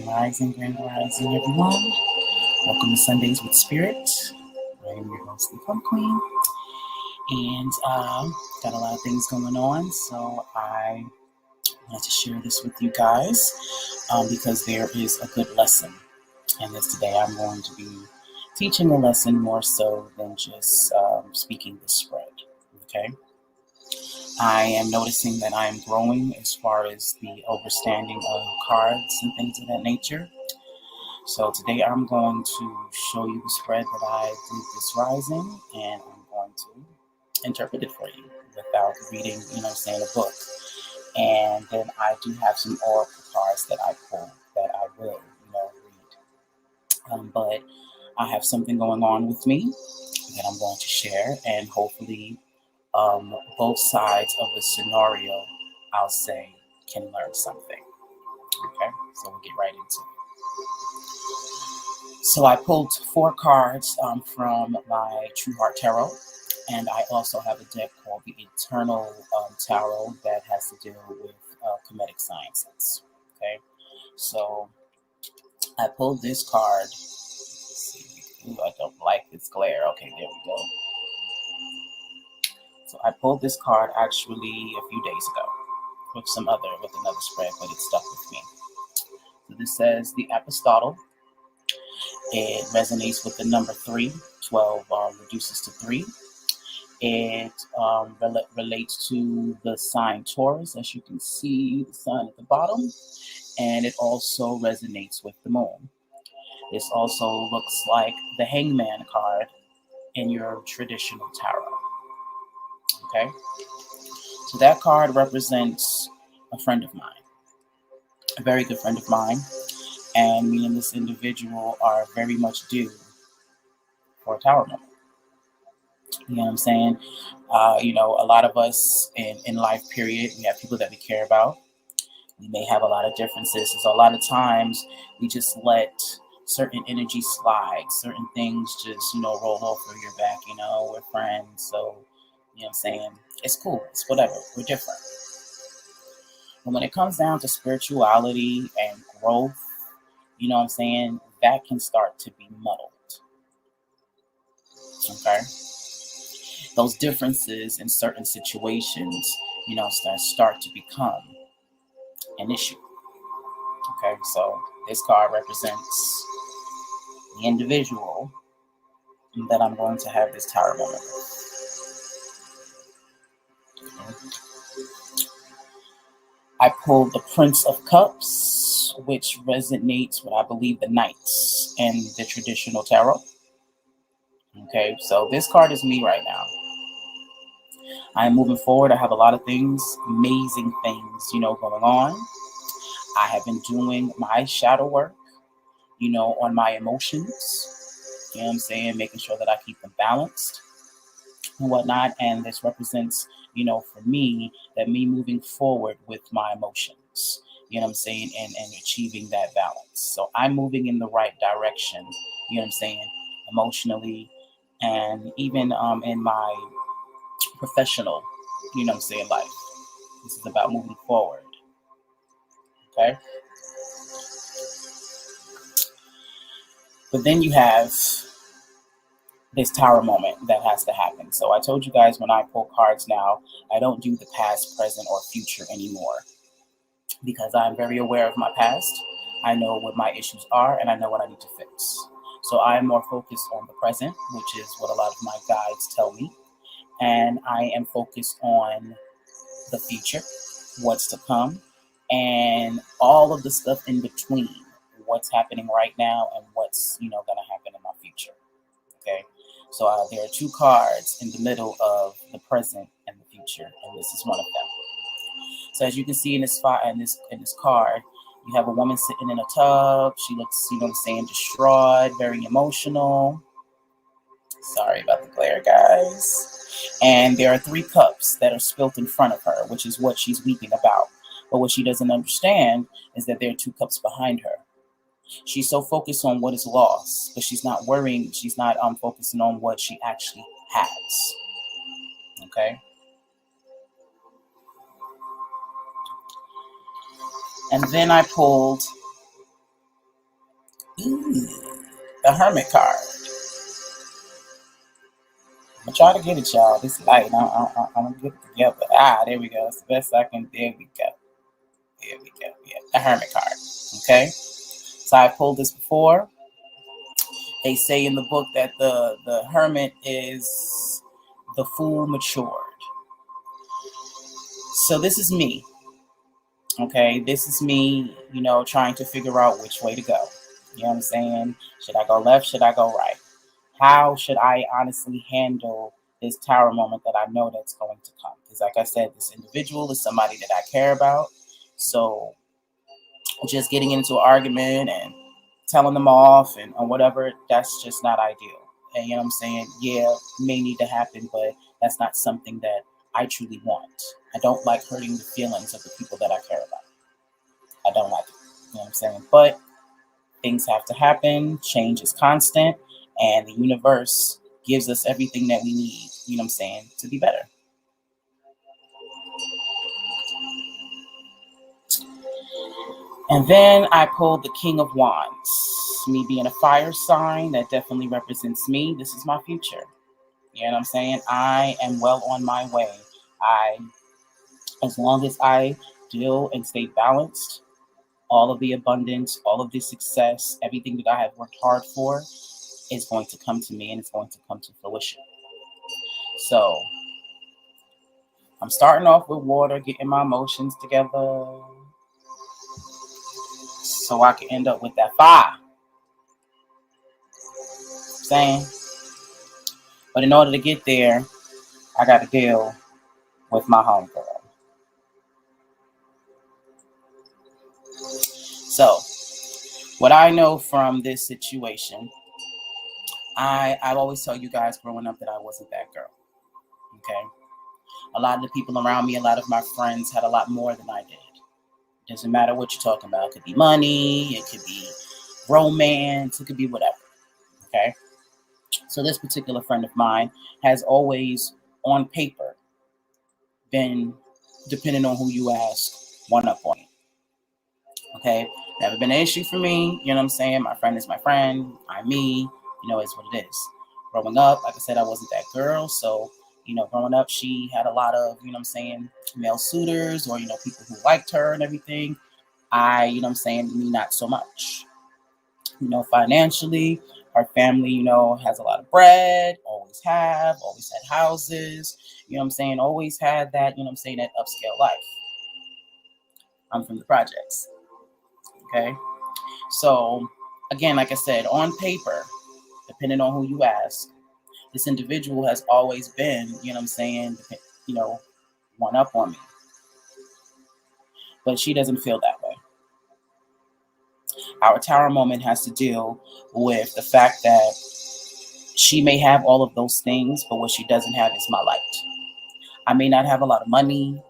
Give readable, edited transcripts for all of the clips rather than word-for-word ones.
Grand Rising, everyone. Welcome to Sundays with Spirit. I am your host, the Fun Queen, and got a lot of things going on, so I wanted to share this with you guys because there is a good lesson. And this today, I'm going to be teaching a lesson more so than just speaking the spread. Okay. I am noticing that I am growing as far as the understanding of cards and things of that nature. So today I'm going to show you the spread that I did this rising, and I'm going to interpret it for you without reading, a book. And then I do have some oracle cards that I pull that I will, read. But I have something going on with me that I'm going to share, and hopefully both sides of the scenario, I'll say, can learn something. Okay, so we'll get right into it. So I pulled 4 cards from my True Heart Tarot, and I also have a deck called the Eternal Tarot that has to deal with comedic sciences. Okay, so I pulled this card. Let's see. Ooh, I don't like this glare. Okay, there we go. So I pulled this card actually a few days ago with another spread, but it stuck with me. So this says the Apostolic. It resonates with the number 3. 12 reduces to 3. It relates to the sign Taurus, as you can see, the sun at the bottom, and it also resonates with the moon. This also looks like the Hangman card in your traditional tarot. Okay, so that card represents a friend of mine, a very good friend of mine, and me and this individual are very much due for a tower moment. You know what I'm saying? A lot of us in life, period, we have people that we care about. We may have a lot of differences. So a lot of times we just let certain energy slide, certain things just, roll over your back, we're friends. So, you know what I'm saying? It's cool. It's whatever. We're different. But when it comes down to spirituality and growth, you know what I'm saying, that can start to be muddled. Okay? Those differences in certain situations, start to become an issue. Okay, so this card represents the individual that I'm going to have this tower moment with. Okay. I pulled the Prince of Cups, which resonates with, I believe, the Knights in the traditional tarot. Okay, so this card is me right now. I am moving forward. I have a lot of things, amazing things, going on. I have been doing my shadow work, on my emotions, you know what I'm saying, making sure that I keep them balanced and whatnot. And this represents, for me, that me moving forward with my emotions, you know what I'm saying, and achieving that balance. So I'm moving in the right direction, you know what I'm saying, emotionally, and even in my professional, life. This is about moving forward. Okay. But then you have this tower moment that has to happen. So I told you guys when I pull cards now, I don't do the past, present, or future anymore because I'm very aware of my past. I know what my issues are, and I know what I need to fix. So I'm more focused on the present, which is what a lot of my guides tell me. And I am focused on the future, what's to come, and all of the stuff in between, what's happening right now and what's, going to happen in my future. Okay. So there are 2 cards in the middle of the present and the future, and this is one of them. So as you can see in this card, you have a woman sitting in a tub. She looks, distraught, very emotional. Sorry about the glare, guys. And there are 3 cups that are spilt in front of her, which is what she's weeping about. But what she doesn't understand is that there are 2 cups behind her. She's so focused on what is lost, but she's not worrying. She's not focusing on what she actually has. Okay. And then I pulled Ooh, the Hermit Card. I'm gonna try to get it, y'all. This light, I'm gonna get it together. There we go. It's the best I can. There we go. There we go. Yeah, the Hermit Card. Okay. So I pulled this before. They say in the book that the hermit is the fool matured. So this is me. Okay, this is me, trying to figure out which way to go. You know what I'm saying? Should I go left? Should I go right? How should I honestly handle this tower moment that I know that's going to come? Because like I said, this individual is somebody that I care about. So just getting into an argument and telling them off and or whatever, that's just not ideal. And you know what I'm saying? Yeah, may need to happen, but that's not something that I truly want. I don't like hurting the feelings of the people that I care about. I don't like it. You know what I'm saying? But things have to happen. Change is constant. And the universe gives us everything that we need, you know what I'm saying, to be better. And then I pulled the King of Wands. Me being a fire sign, that definitely represents me. This is my future. You know what I'm saying? I am well on my way. As long as I deal and stay balanced, all of the abundance, all of the success, everything that I have worked hard for is going to come to me and it's going to come to fruition. So I'm starting off with water, getting my emotions together so I can end up with that fire. Saying, but in order to get there, I got to deal with my homegirl. So, what I know from this situation, I always tell you guys growing up that I wasn't that girl. Okay, a lot of the people around me, a lot of my friends had a lot more than I did. It doesn't matter what you're talking about. It could be money, it could be romance, it could be whatever. Okay, so this particular friend of mine has always, on paper, been, depending on who you ask, one up on you. Okay, never been an issue for me. You know what I'm saying? My friend is my friend. I'm me. It's what it is. Growing up, like I said, I wasn't that girl. So, growing up, she had a lot of, what I'm saying, male suitors or, people who liked her and everything. What I'm saying, me not so much. Financially, our family, has a lot of bread, always had houses, what I'm saying, always had that, what I'm saying, that upscale life. I'm from the projects. Okay. So again, like I said, on paper, depending on who you ask, this individual has always been, what I'm saying, one up on me. But she doesn't feel that way. Our tower moment has to deal with the fact that she may have all of those things, but what she doesn't have is my light. I may not have a lot of money,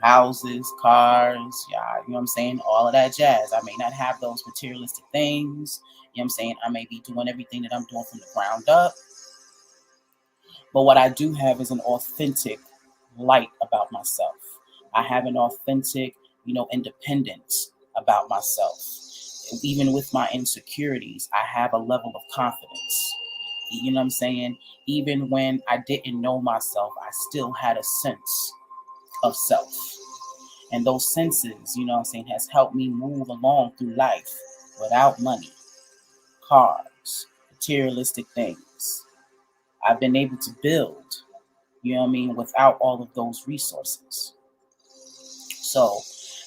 houses, cars, yeah, what I'm saying, all of that jazz. I may not have those materialistic things. What I'm saying, I may be doing everything that I'm doing from the ground up. But what I do have is an authentic light about myself. I have an authentic, independence about myself. Even with my insecurities, I have a level of confidence. You know what I'm saying? Even when I didn't know myself, I still had a sense of self. And those senses, what I'm saying, has helped me move along through life without money, cars, materialistic things. I've been able to build, without all of those resources. So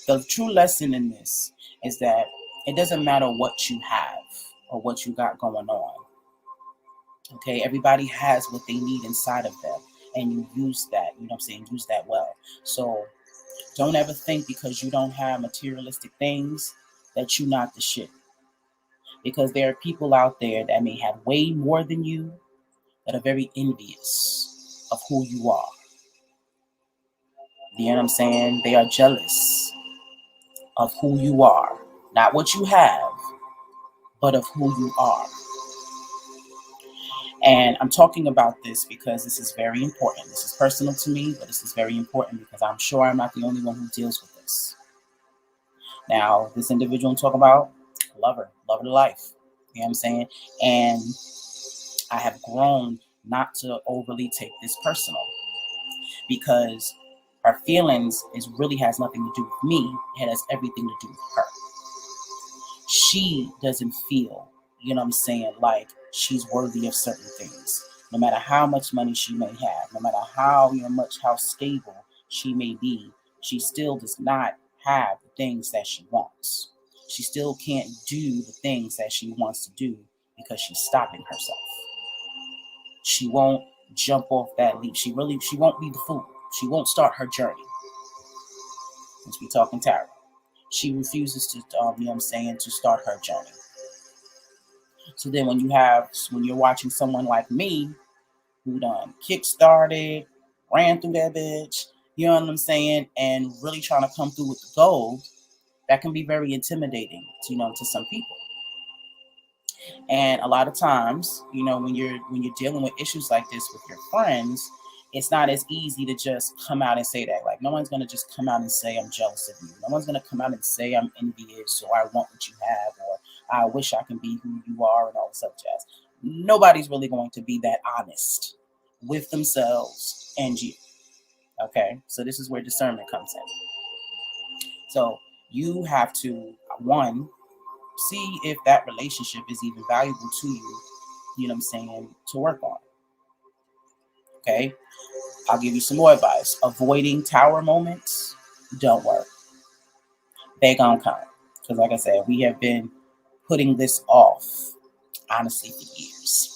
the true lesson in this is that it doesn't matter what you have or what you got going on. Okay, everybody has what they need inside of them, and you use that, use that well. So don't ever think because you don't have materialistic things that you're not the shit. Because there are people out there that may have way more than you that are very envious of who you are. You know what I'm saying? They are jealous of who you are. Not what you have, but of who you are. And I'm talking about this because this is very important. This is personal to me, but this is very important because I'm sure I'm not the only one who deals with this. Now, this individual I'm talking about, love her to life. You know what I'm saying? And I have grown not to overly take this personal, because her feelings really has nothing to do with me. It has everything to do with her. She doesn't feel, you know what I'm saying, like she's worthy of certain things. No matter how much money she may have, no matter how, how stable she may be, she still does not have the things that she wants. She still can't do the things that she wants to do because she's stopping herself. She won't jump off that leap. She won't be the fool. She won't start her journey. Since we talking tarot, she refuses to, to start her journey. So then when you're watching someone like me who done kick-started, ran through that bitch, you know what I'm saying, and really trying to come through with the gold, that can be very intimidating, to some people. And a lot of times, when you're dealing with issues like this with your friends, it's not as easy to just come out and say that. Like, no one's going to just come out and say, I'm jealous of you. No one's going to come out and say, I'm envious, or I want what you have, or I wish I can be who you are, and all this other jazz. Nobody's really going to be that honest with themselves and you. Okay? So this is where discernment comes in. So you have to, one, see if that relationship is even valuable to you, to work on. Okay? I'll give you some more advice. Avoiding tower moments don't work. They gonna come. Because like I said, we have been putting this off, honestly, for years.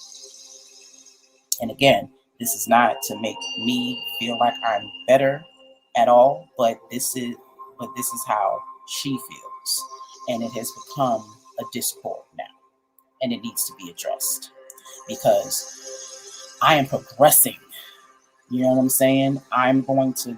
And again, this is not to make me feel like I'm better at all, but this is how she feels. And it has become a discord now. And it needs to be addressed. Because I am progressing. You know what I'm saying? I'm going to,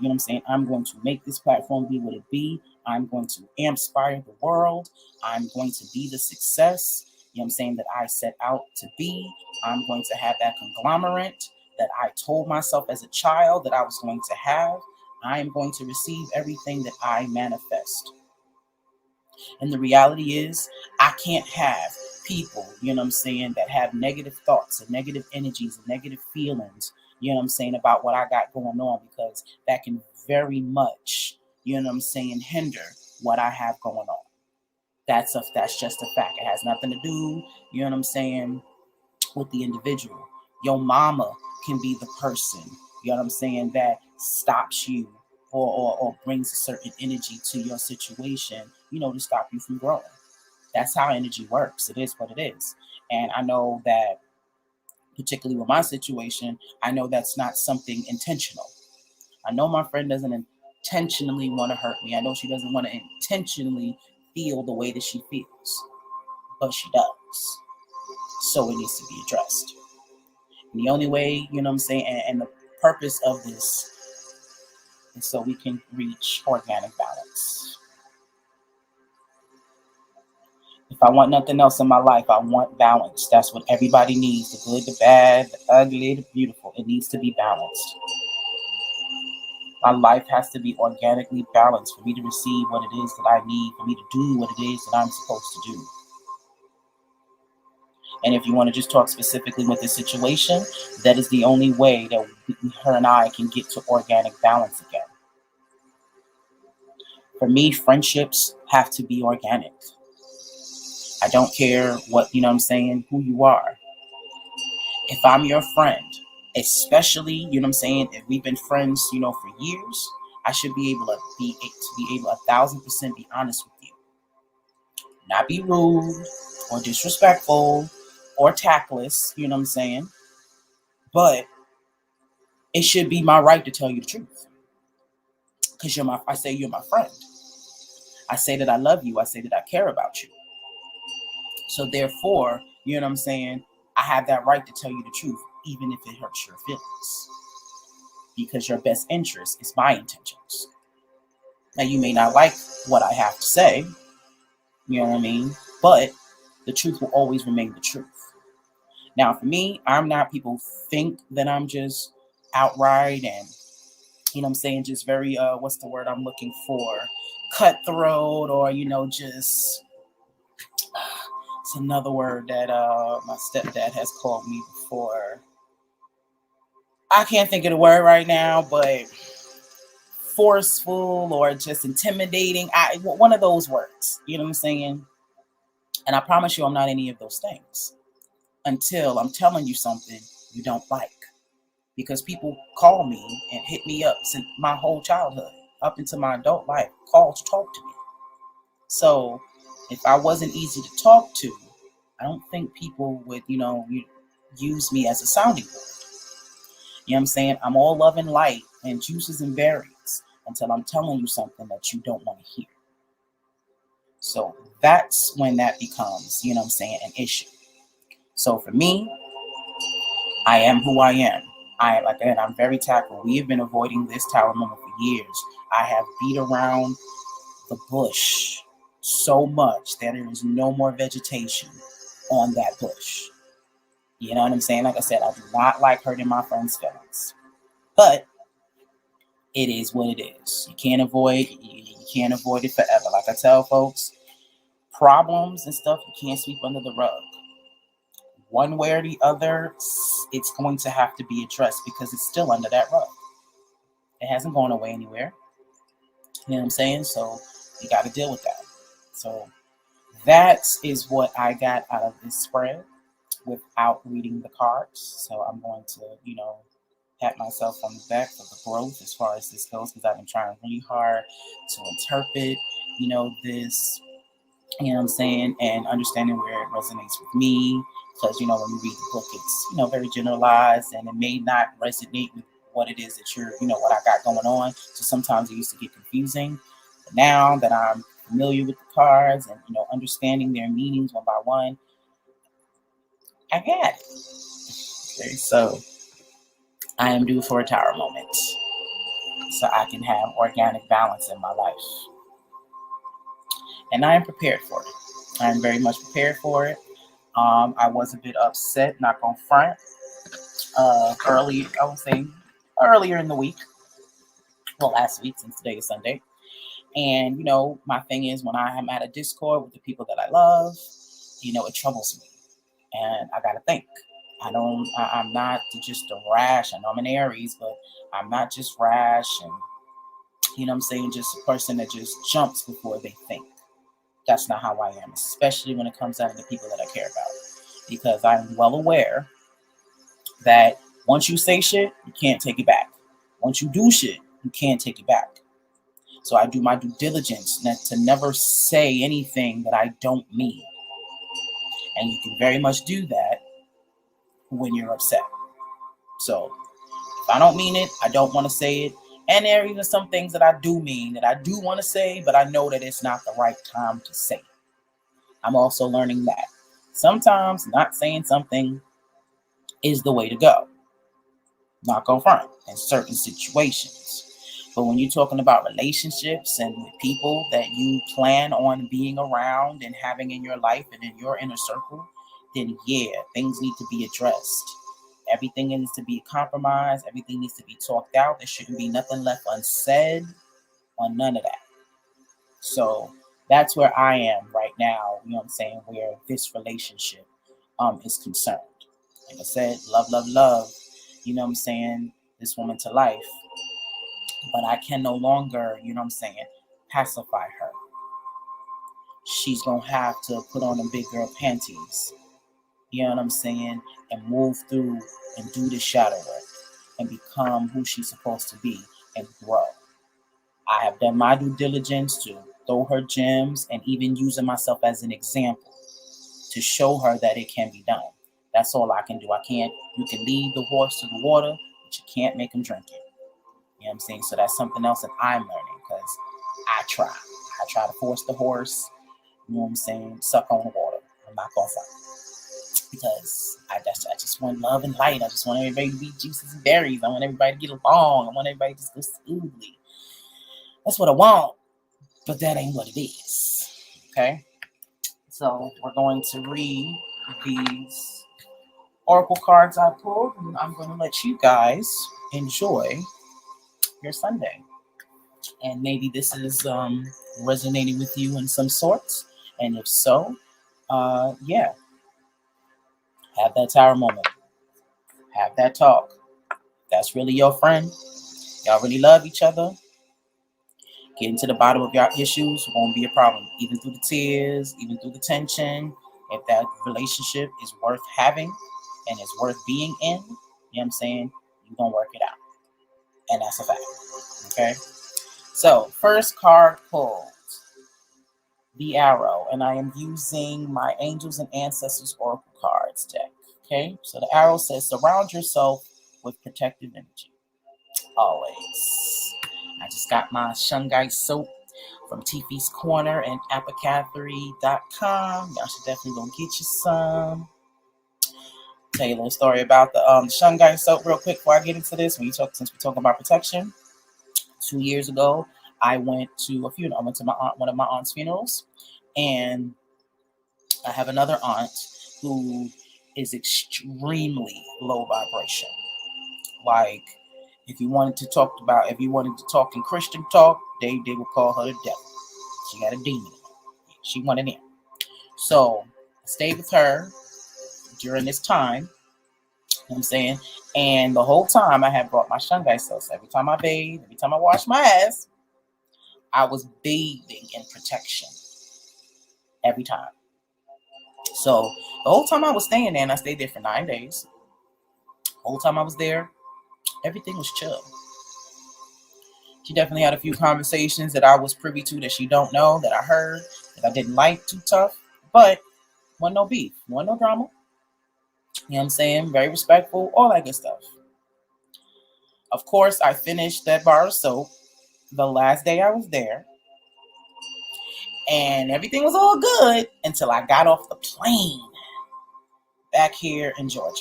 I'm going to make this platform be what it be. I'm going to inspire the world. I'm going to be the success, that I set out to be. I'm going to have that conglomerate that I told myself as a child that I was going to have. I am going to receive everything that I manifest. And the reality is, I can't have people, that have negative thoughts and negative energies and negative feelings, about what I got going on, because that can very much, hinder what I have going on. That's just a fact. It has nothing to do, with the individual. Your mama can be the person, that stops you or brings a certain energy to your situation, to stop you from growing. That's how energy works. It is what it is. And I know that, particularly with my situation, I know that's not something intentional. I know my friend doesn't intentionally want to hurt me. I know she doesn't want to intentionally feel the way that she feels, but she does. So it needs to be addressed. And the only way, and the purpose of this is so we can reach organic balance. If I want nothing else in my life, I want balance. That's what everybody needs. The good, the bad, the ugly, the beautiful. It needs to be balanced. My life has to be organically balanced for me to receive what it is that I need, for me to do what it is that I'm supposed to do. And if you want to just talk specifically with this situation, that is the only way that her and I can get to organic balance again. For me, friendships have to be organic. I don't care what, who you are. If I'm your friend, especially, if we've been friends, for years, I should be able to be 1,000% be honest with you. Not be rude or disrespectful or tactless, but it should be my right to tell you the truth. Because I say you're my friend. I say that I love you. I say that I care about you. So therefore, I have that right to tell you the truth, even if it hurts your feelings. Because your best interest is my intentions. Now, you may not like what I have to say, but the truth will always remain the truth. Now, for me, I'm not, people think that I'm just outright and, just very, what's the word I'm looking for? Cutthroat, or, just It's another word that my stepdad has called me before. I can't think of the word right now, but forceful or just intimidating. One of those words. You know what I'm saying? And I promise you, I'm not any of those things until I'm telling you something you don't like. Because people call me and hit me up since my whole childhood, up into my adult life, call to talk to me. So if I wasn't easy to talk to, I don't think people would, use me as a sounding board. You know what I'm saying? I'm all love and light and juices and berries until I'm telling you something that you don't want to hear. So that's when that becomes, an issue. So for me, I am who I am. I'm very tactful. We have been avoiding this tower moment for years. I have beat around the bush so much that there is no more vegetation on that bush. You know what I'm saying? Like I said, I do not like hurting my friends' feelings. But it is what it is. You can't avoid it forever. Like I tell folks, problems and stuff you can't sweep under the rug. One way or the other, it's going to have to be addressed because it's still under that rug. It hasn't gone away anywhere. You know what I'm saying? So you got to deal with that. So that is what I got out of this spread without reading the cards. So I'm going to, pat myself on the back for the growth as far as this goes, because I've been trying really hard to interpret, this, and understanding where it resonates with me. Because, when you read the book, it's, very generalized and it may not resonate with what it is that what I got going on. So sometimes it used to get confusing. But now that I'm familiar with the cards and, understanding their meanings one by one, I got it. Okay, so I am due for a tower moment so I can have organic balance in my life. And I am prepared for it. I am very much prepared for it. I was a bit upset, not gonna front, earlier in the week. Well, last week, since today is Sunday. And, my thing is when I am at a Discord with the people that I love, it troubles me. And I gotta think. I'm not just a rash. I know I'm an Aries, but I'm not just rash and, just a person that just jumps before they think. That's not how I am, especially when it comes down to the people that I care about. Because I'm well aware that once you say shit, you can't take it back. Once you do shit, you can't take it back. So I do my due diligence to never say anything that I don't mean. And you can very much do that when you're upset. So if I don't mean it, I don't want to say it. And there are even some things that I do mean that I do want to say, but I know that it's not the right time to say. I'm also learning that sometimes not saying something is the way to go. Not go front in certain situations. But when you're talking about relationships and with people that you plan on being around and having in your life and in your inner circle, then yeah, things need to be addressed. Everything needs to be compromised. Everything needs to be talked out. There shouldn't be nothing left unsaid on none of that. So that's where I am right now, where this relationship is concerned. Like I said, love, this woman to life. But I can no longer, pacify her. She's going to have to put on them big girl panties, and move through and do the shadow work and become who she's supposed to be and grow. I have done my due diligence to throw her gems and even using myself as an example to show her that it can be done. That's all I can do. You can lead the horse to the water, but you can't make him drink it. You know what I'm saying? So that's something else that I'm learning because I try. I try to force the horse, suck on the water. I'm not going to fight. Because I just want love and light. I just want everybody to be juices and berries. I want everybody to get along. I want everybody to just go smoothly. That's what I want. But that ain't what it is. Okay? So we're going to read these oracle cards I pulled. And I'm going to let you guys enjoy your Sunday. And maybe this is resonating with you in some sorts. And if so, Yeah, have that tower moment. Have that talk. That's really your friend. Y'all really love each other. Getting to the bottom of your issues won't be a problem. Even through the tears, even through the tension, if that relationship is worth having and is worth being in, you know what I'm saying? You're going to work it out. And that's a fact. Okay? So, first card pulled, the Arrow. And I am using my Angels and Ancestors Oracle cards deck. Okay? So, the Arrow says, surround yourself with protective energy. Always. I just got my Shungite soap from Tiffy's Corner and AMPspirationTTV.com. Y'all should definitely go get you some. Tell you a little story about the Shungite soap real quick before I get into this. Since we're talking about protection, 2 years ago, I went to a funeral. I went to one of my aunt's funerals, and I have another aunt who is extremely low vibration. Like, if you wanted to talk in Christian talk, they would call her the devil. She had a demon. She wanted in. So I stayed with her during this time. You know what I'm saying? And the whole time I had brought my Shungite soap. Every time I bathed, every time I washed my ass, I was bathing in protection. Every time. So the whole time I was staying there, and I stayed there for 9 days. The whole time I was there, everything was chill. She definitely had a few conversations that I was privy to that she don't know, that I heard, that I didn't like too tough. But wasn't no beef, wasn't no drama. You know what I'm saying? Very respectful, all that good stuff. Of course, I finished that bar of soap the last day I was there. And everything was all good until I got off the plane back here in Georgia.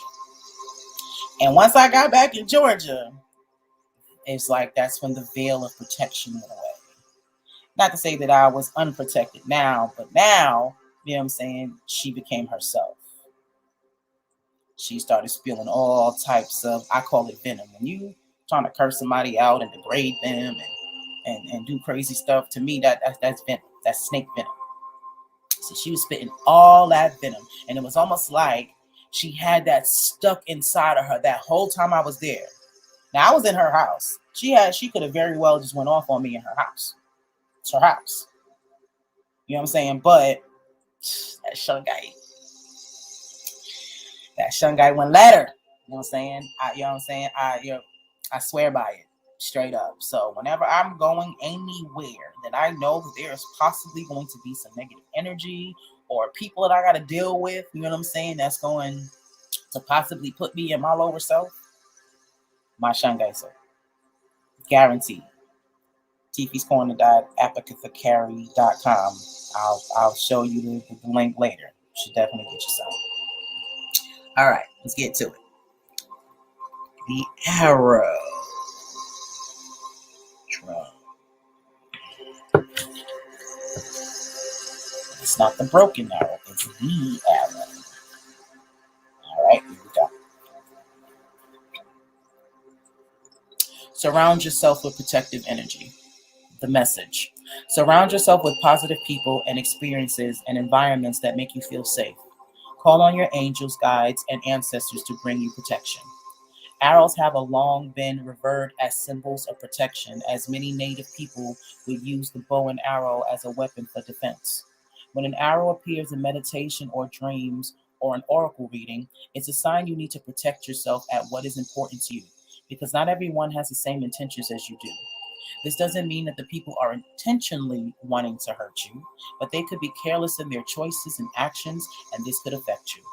And once I got back in Georgia, it's like that's when the veil of protection went away. Not to say that I was unprotected now, but now, you know what I'm saying, she became herself. She started spilling all types of, I call it venom. When you trying to curse somebody out and degrade them and do crazy stuff, to me, that's venom. That's snake venom. So she was spitting all that venom. And it was almost like she had that stuck inside of her that whole time I was there. Now, I was in her house. She could have very well just went off on me in her house. It's her house. You know what I'm saying? But that Shungite wouldn't let her. You know what I'm saying? I swear by it, straight up. So whenever I'm going anywhere that I know that there is possibly going to be some negative energy or people that I got to deal with, you know what I'm saying, that's going to possibly put me in my lower self, my Shungite soap. Guaranteed. Tiffy's Corner AMPspirationTTV.com. I'll show you the link later. You should definitely get you some. All right, let's get to it. The Arrow. It's not the broken arrow, it's the arrow. All right, here we go. Surround yourself with protective energy. The message. Surround yourself with positive people and experiences and environments that make you feel safe. Call on your angels, guides, and ancestors to bring you protection. Arrows have long been revered as symbols of protection, as many native people would use the bow and arrow as a weapon for defense. When an arrow appears in meditation or dreams or an oracle reading, it's a sign you need to protect yourself at what is important to you, because not everyone has the same intentions as you do. This doesn't mean that the people are intentionally wanting to hurt you, but they could be careless in their choices and actions, and this could affect you.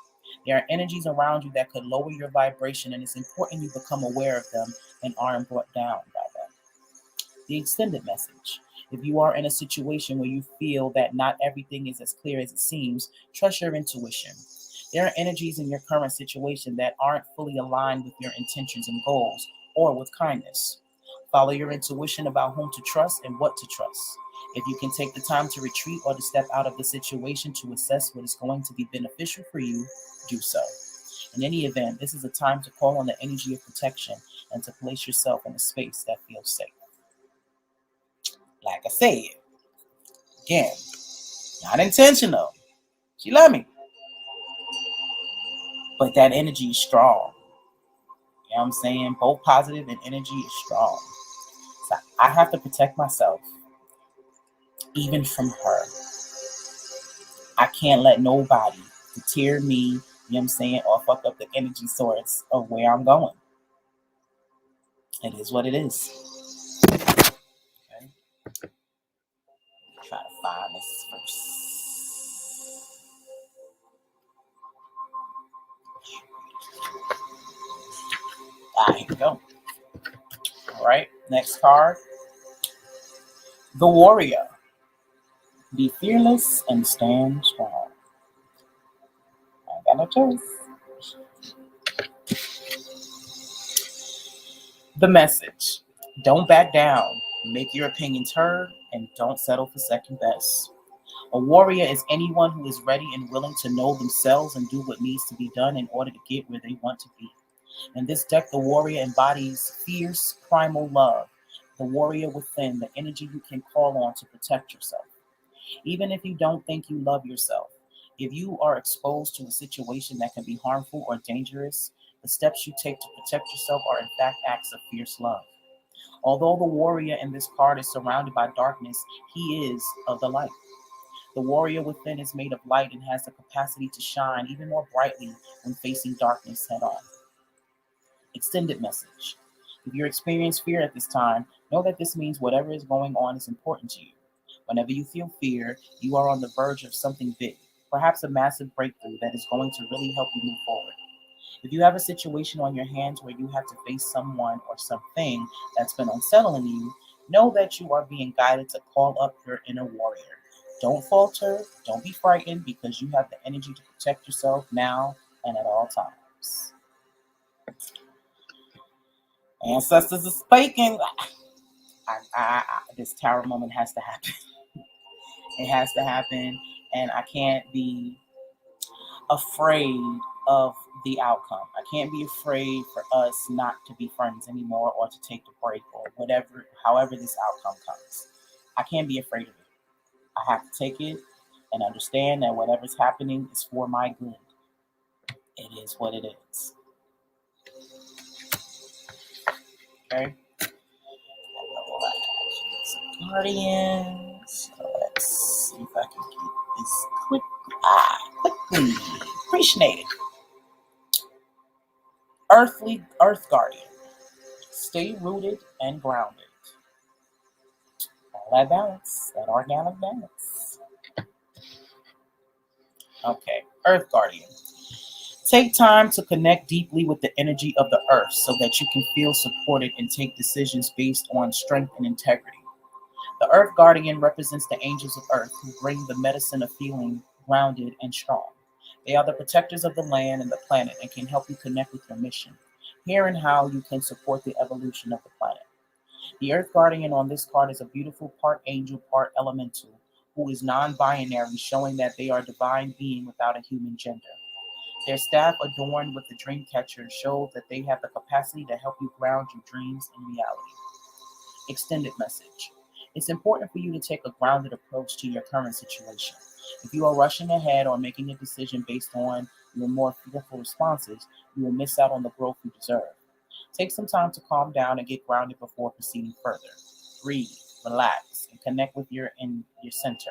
There are energies around you that could lower your vibration, and it's important you become aware of them and aren't brought down by them. The extended message. If you are in a situation where you feel that not everything is as clear as it seems, trust your intuition. There are energies in your current situation that aren't fully aligned with your intentions and goals, or with kindness. Follow your intuition about whom to trust and what to trust. If you can take the time to retreat or to step out of the situation to assess what is going to be beneficial for you, do so. In any event, this is a time to call on the energy of protection and to place yourself in a space that feels safe. Like I said, again, not intentional, She love me. But that energy is strong. You know what I'm saying? Both positive and energy is strong. So I have to protect myself, even from her. I can't let nobody deter me, you know what I'm saying, or fuck up the energy source of where I'm going. It is what it is. Okay. Try to find this first. Here we go. All right, next card. The Warrior. Be fearless and stand strong. I got no choice. The message. Don't back down. Make your opinions heard and don't settle for second best. A warrior is anyone who is ready and willing to know themselves and do what needs to be done in order to get where they want to be. In this deck, the warrior embodies fierce, primal love. The warrior within, the energy you can call on to protect yourself. Even if you don't think you love yourself, if you are exposed to a situation that can be harmful or dangerous, the steps you take to protect yourself are in fact acts of fierce love. Although the warrior in this card is surrounded by darkness, he is of the light. The warrior within is made of light and has the capacity to shine even more brightly when facing darkness head on. Extended message. If you experience fear at this time, know that this means whatever is going on is important to you. Whenever you feel fear, you are on the verge of something big, perhaps a massive breakthrough that is going to really help you move forward. If you have a situation on your hands where you have to face someone or something that's been unsettling you, know that you are being guided to call up your inner warrior. Don't falter, don't be frightened, because you have the energy to protect yourself now and at all times. Ancestors are speaking. This tower moment has to happen. It has to happen, and I can't be afraid of the outcome. I can't be afraid for us not to be friends anymore or to take the break or whatever, however this outcome comes. I can't be afraid of it. I have to take it and understand that whatever's happening is for my good. It is what it is. Okay? Guardians. Let's see if I can get this quickly. Appreciate it. Earth Guardian. Stay rooted and grounded. All that balance, that organic balance. Okay, Earth Guardian. Take time to connect deeply with the energy of the earth so that you can feel supported and take decisions based on strength and integrity. The Earth Guardian represents the angels of Earth who bring the medicine of feeling grounded and strong. They are the protectors of the land and the planet and can help you connect with your mission. Here and how you can support the evolution of the planet. The Earth Guardian on this card is a beautiful part angel, part elemental, who is non-binary, showing that they are a divine being without a human gender. Their staff, adorned with the dream catcher, shows that they have the capacity to help you ground your dreams in reality. Extended message. It's important for you to take a grounded approach to your current situation. If you are rushing ahead or making a decision based on your more fearful responses, you will miss out on the growth you deserve. Take some time to calm down and get grounded before proceeding further. Breathe, relax, and connect with your center.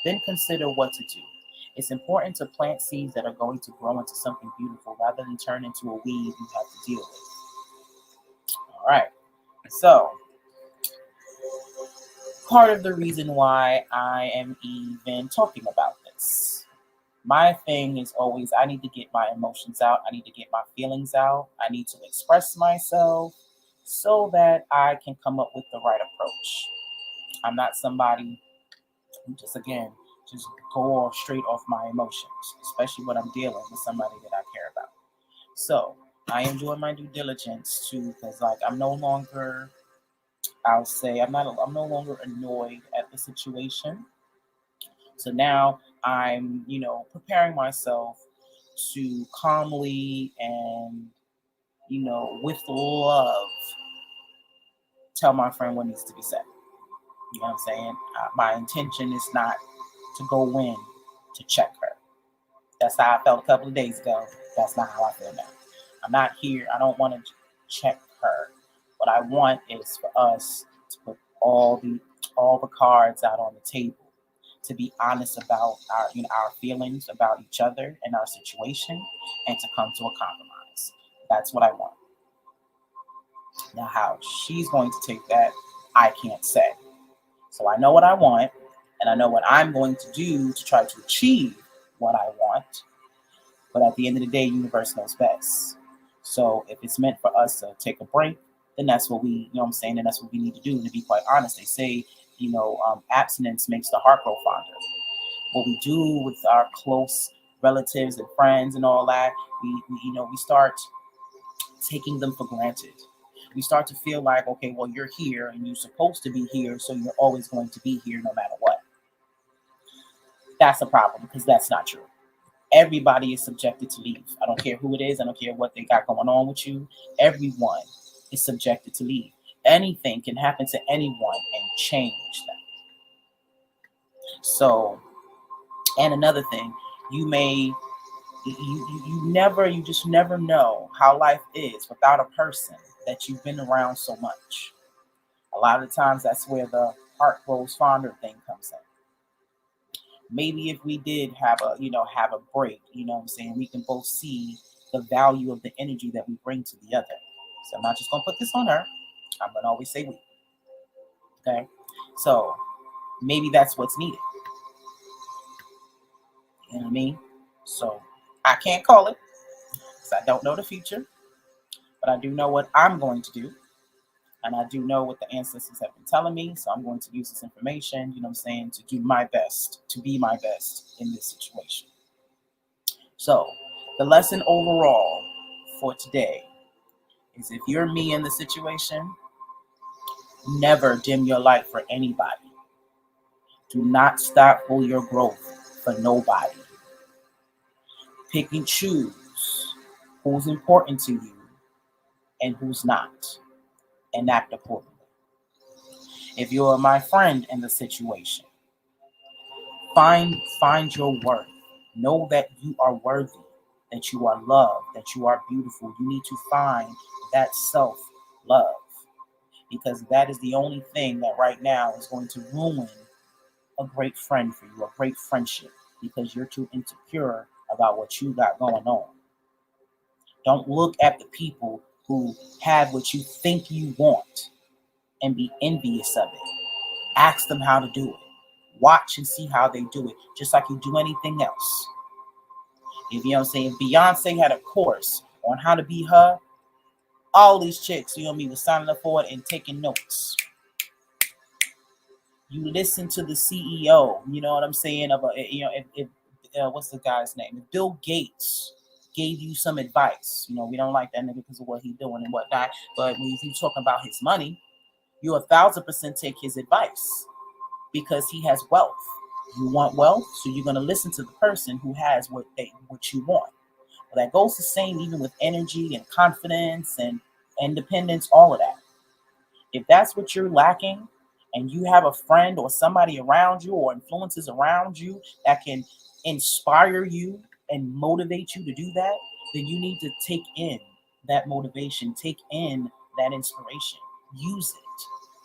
Then consider what to do. It's important to plant seeds that are going to grow into something beautiful rather than turn into a weed you have to deal with. All right. So, part of the reason why I am even talking about this. My thing is always I need to get my emotions out. I need to get my feelings out. I need to express myself so that I can come up with the right approach. I'm not somebody who just go off straight off my emotions, especially when I'm dealing with somebody that I care about. So I am doing my due diligence too, because I'm no longer, I'm no longer annoyed at the situation. So now I'm, preparing myself to calmly and, with love, tell my friend what needs to be said. You know what I'm saying? My intention is not to go in to check her. That's how I felt a couple of days ago. That's not how I feel now. I'm not here. I don't want to check her. What I want is for us to put all the cards out on the table, to be honest about our feelings about each other and our situation, and to come to a compromise. That's what I want. Now, how she's going to take that, I can't say. So I know what I want, and I know what I'm going to do to try to achieve what I want. But at the end of the day, universe knows best. So if it's meant for us to take a break, then that's what and that's what we need to do. And to be quite honest, they say, abstinence makes the heart grow fonder. What we do with our close relatives and friends and all that, we start taking them for granted. We start to feel like, okay, well, you're here and you're supposed to be here, so you're always going to be here no matter what. That's a problem, because that's not true. Everybody is subjected to leave. I don't care who it is. I don't care what they got going on with you. Everyone is subjected to leave. Anything can happen to anyone and change them. So, and another thing, you just never know how life is without a person that you've been around so much. A lot of the times that's where the heart grows fonder thing comes in. Maybe if we did have a break, we can both see the value of the energy that we bring to the other. So I'm not just going to put this on her. I'm going to always say we. Okay? So maybe that's what's needed. You know what I mean? So I can't call it because I don't know the future, but I do know what I'm going to do. And I do know what the ancestors have been telling me. So I'm going to use this information, to do my best, to be my best in this situation. So the lesson overall for today is, if you're me in the situation, never dim your light for anybody. Do not stop for your growth for nobody. Pick and choose who's important to you and who's not, and act accordingly. If you're my friend in the situation, find your worth. Know that you are worthy, that you are loved, that you are beautiful. You need to find that self-love, because that is the only thing that right now is going to ruin a great friend for you, a great friendship, because you're too insecure about what you got going on. Don't look at the people who have what you think you want and be envious of it. Ask them how to do it. Watch and see how they do it, just like you do anything else. If Beyonce had a course on how to be her, all these chicks, was signing up for it and taking notes. You listen to the CEO, you know what I'm saying? What's the guy's name? If Bill Gates gave you some advice, we don't like that nigga because of what he's doing and whatnot. But when you talking about his money, you 1,000% take his advice, because he has wealth. You want wealth, so you're going to listen to the person who has what you want. Well, that goes the same even with energy and confidence and independence, all of that. If that's what you're lacking, and you have a friend or somebody around you or influences around you that can inspire you and motivate you to do that, then you need to take in that motivation, take in that inspiration, use it.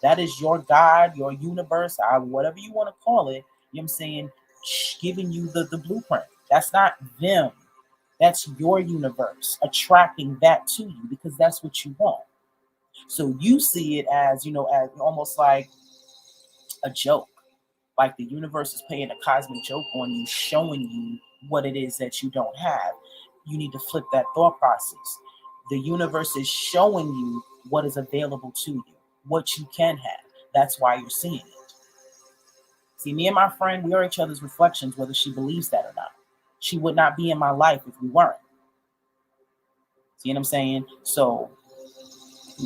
That is your God, your universe, whatever you want to call it, giving you the blueprint. That's not them. That's your universe attracting that to you, because that's what you want. So you see it as almost like a joke. Like the universe is playing a cosmic joke on you, showing you what it is that you don't have. You need to flip that thought process. The universe is showing you what is available to you, what you can have. That's why you're seeing it. See, me and my friend, we are each other's reflections, whether she believes that or not. She would not be in my life if we weren't. See what I'm saying? So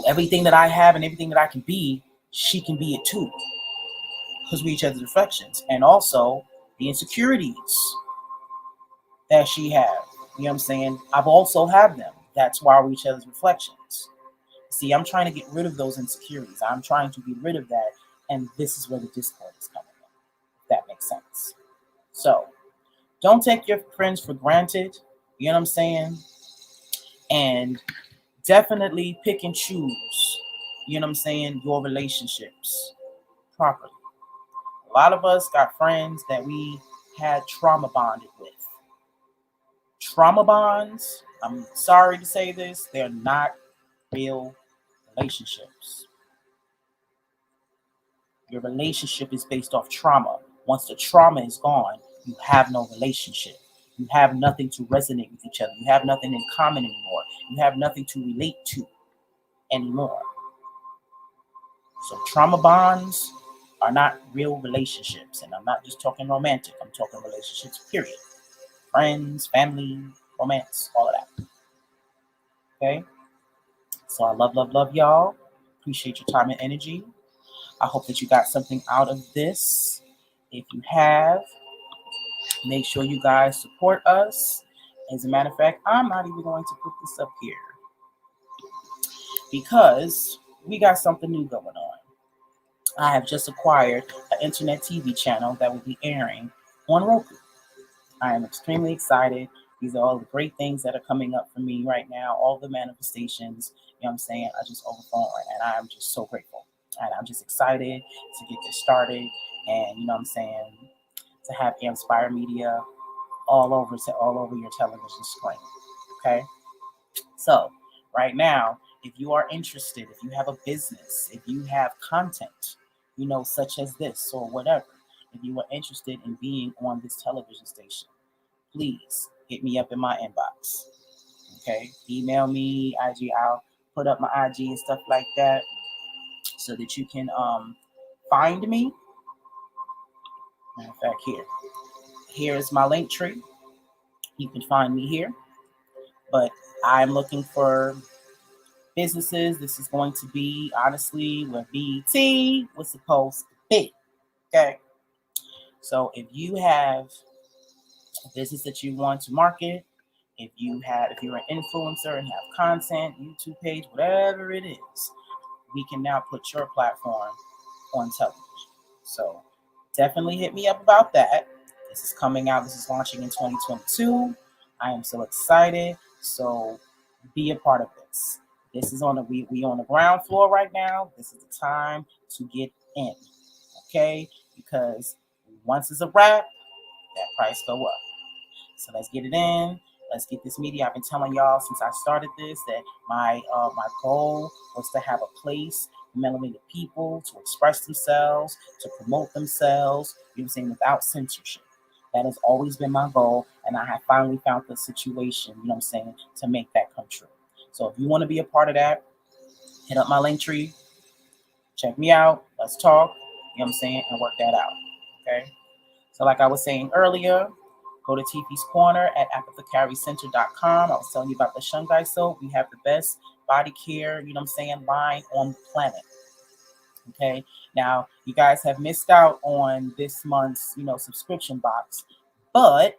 everything that I have and everything that I can be, she can be it too, because we're each other's reflections. And also the insecurities that she has, I've also have them. That's why we're each other's reflections. See, I'm trying to get rid of those insecurities. I'm trying to get rid of that. And this is where the discord is coming in, if that makes sense. So Don't take your friends for granted. You know what I'm saying? And definitely pick and choose, you know what I'm saying, your relationships properly. A lot of us got friends that we had trauma bonded with. Trauma bonds, I'm sorry to say this, they're not real relationships. Your relationship is based off trauma. Once the trauma is gone, you have no relationship. You have nothing to resonate with each other. You have nothing in common anymore. You have nothing to relate to anymore. So trauma bonds are not real relationships. And I'm not just talking romantic. I'm talking relationships, period. Friends, family, romance, all of that. Okay? So I love y'all. Appreciate your time and energy. I hope that you got something out of this. If you have, make sure you guys support us. As a matter of fact, I'm not even going to put this up here because we got something new going on. I have just acquired an internet TV channel that will be airing on Roku. I am extremely excited. These are all the great things that are coming up for me right now, all the manifestations, you know what I'm saying, are just overflowing, and I am just so grateful. And I'm just excited to get this started, and you know what I'm saying, to have Inspire Media all over your television screen. Okay? So right now, if you are interested, if you have a business, if you have content, you know, such as this or whatever, if you are interested in being on this television station, please hit me up in my inbox. Okay? Email me, IG, I'll put up my IG and stuff like that so that you can find me. Matter of fact, here is my link tree. You can find me here. But I'm looking for businesses. This is going to be, honestly, where BET was supposed to be. Okay? So if you have a business that you want to market, if you're an influencer and have content, YouTube page, whatever it is, we can now put your platform on television. So definitely hit me up about that. This is coming out. This is launching in 2022. I am so excited. So be a part of this. This is we on the ground floor right now. This is the time to get in. Okay? Because once it's a wrap, that price go up. So let's get it in. Let's get this media. I've been telling y'all since I started this that my goal was to have a place for melanated people to express themselves, to promote themselves, you know what I'm saying, without censorship. That has always been my goal, and I have finally found the situation, you know what I'm saying, to make that come true. So if you want to be a part of that, hit up my link tree, check me out, let's talk, you know what I'm saying, and work that out. Okay? So like I was saying earlier, go to TP's Corner at AMPspirationTTV.com. I was telling you about the Shungai soap. We have the best body care, you know what I'm saying, line on the planet. Okay. Now, you guys have missed out on this month's, you know, subscription box, but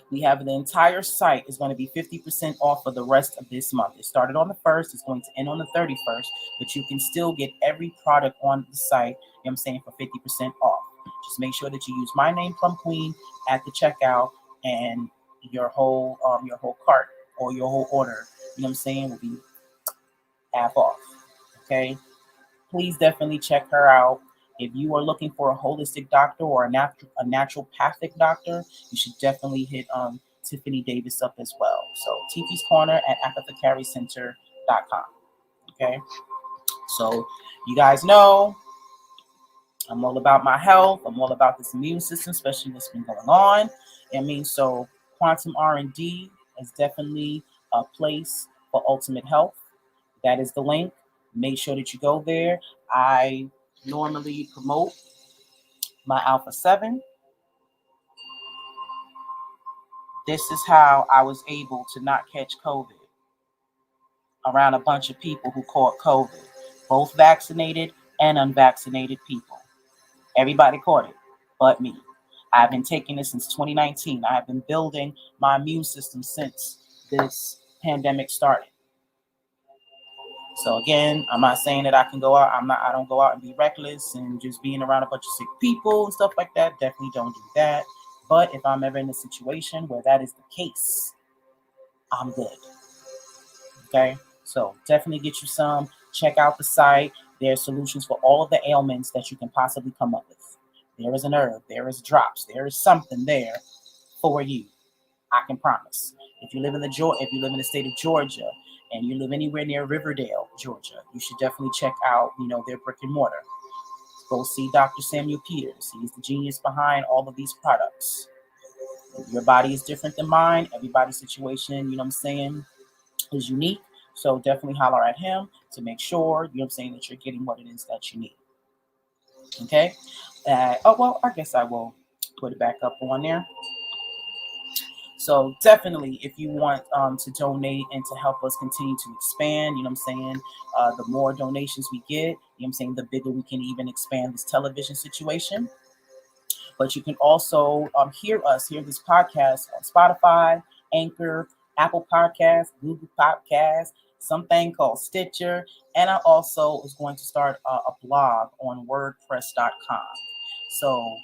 we have the entire site is going to be 50% off for the rest of this month. It started on the 1st. It's going to end on the 31st, but you can still get every product on the site, you know what I'm saying, for 50% off. Just make sure that you use my name, Plum Queen, at the checkout, and your whole cart or your whole order, you know what I'm saying, will be half off. Okay? Please definitely check her out. If you are looking for a holistic doctor or a naturopathic doctor, you should definitely hit Tiffany Davis up as well. So TP's Corner at AMPspirationTTV.com. Okay? So you guys know I'm all about my health. I'm all about this immune system, especially what's been going on. I mean, so Quantum R&D is definitely a place for ultimate health. That is the link. Make sure that you go there. I normally promote my Alpha 7. This is how I was able to not catch COVID around a bunch of people who caught COVID, both vaccinated and unvaccinated people. Everybody caught it, but me. I've been taking this since 2019. I have been building my immune system since this pandemic started. So again, I'm not saying that I can go out. I don't go out and be reckless and just being around a bunch of sick people and stuff like that. Definitely don't do that. But if I'm ever in a situation where that is the case, I'm good. Okay, so definitely get you some. Check out the site. There's solutions for all of the ailments that you can possibly come up with. There is an herb, there is drops, there is something there for you. I can promise. If you live in the state of Georgia and you live anywhere near Riverdale, Georgia, you should definitely check out, their brick and mortar. Go see Dr. Samuel Peters. He's the genius behind all of these products. Your body is different than mine. Everybody's situation, is unique. So definitely holler at him to make sure, that you're getting what it is that you need. Okay. I guess I will put it back up on there. So definitely, if you want to donate and to help us continue to expand, the more donations we get, the bigger we can even expand this television situation. But you can also hear this podcast on Spotify, Anchor, Apple Podcasts, Google Podcasts, something called Stitcher. And I also was going to start a blog on WordPress.com. So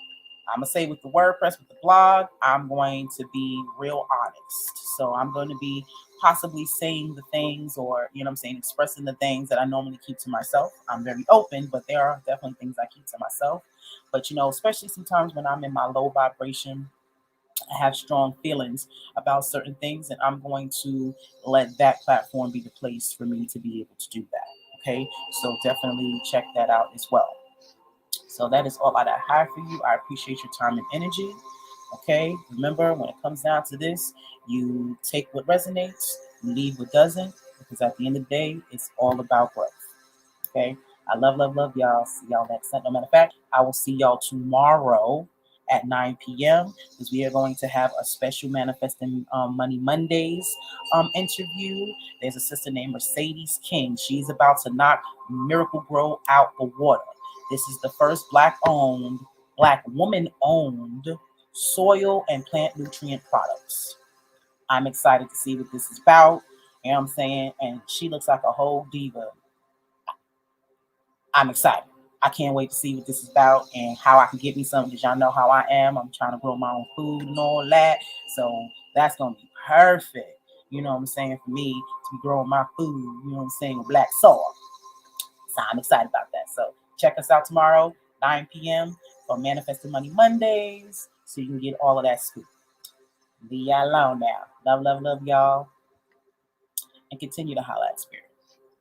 I'm going to say with the WordPress, with the blog, I'm going to be real honest. So I'm going to be possibly saying the things or, expressing the things that I normally keep to myself. I'm very open, but there are definitely things I keep to myself. But, especially sometimes when I'm in my low vibration, I have strong feelings about certain things, and I'm going to let that platform be the place for me to be able to do that. Okay, so definitely check that out as well. So that is all that I have for you. I appreciate your time and energy. Okay, remember, when it comes down to this, you take what resonates, you leave what doesn't, because at the end of the day, it's all about growth. Okay, I love y'all. See y'all next time. No matter of fact, I will see y'all tomorrow at 9 p.m. because we are going to have a special Manifesting Money Mondays interview. There's a sister named Mercedes King. She's about to knock Miracle Grow out the water. This is the first Black woman-owned soil and plant nutrient products. I'm excited to see what this is about. You know what I'm saying? And she looks like a whole diva. I'm excited. I can't wait to see what this is about and how I can get me something, because y'all know how I am. I'm trying to grow my own food and all that. So that's going to be perfect. You know what I'm saying? For me to be growing my food, you know what I'm saying, with black soil. So I'm excited about that. So check us out tomorrow, 9 p.m. for Manifesting Money Mondays, so you can get all of that scoop. Leave y'all alone now. Love y'all. And continue to holler at spirit.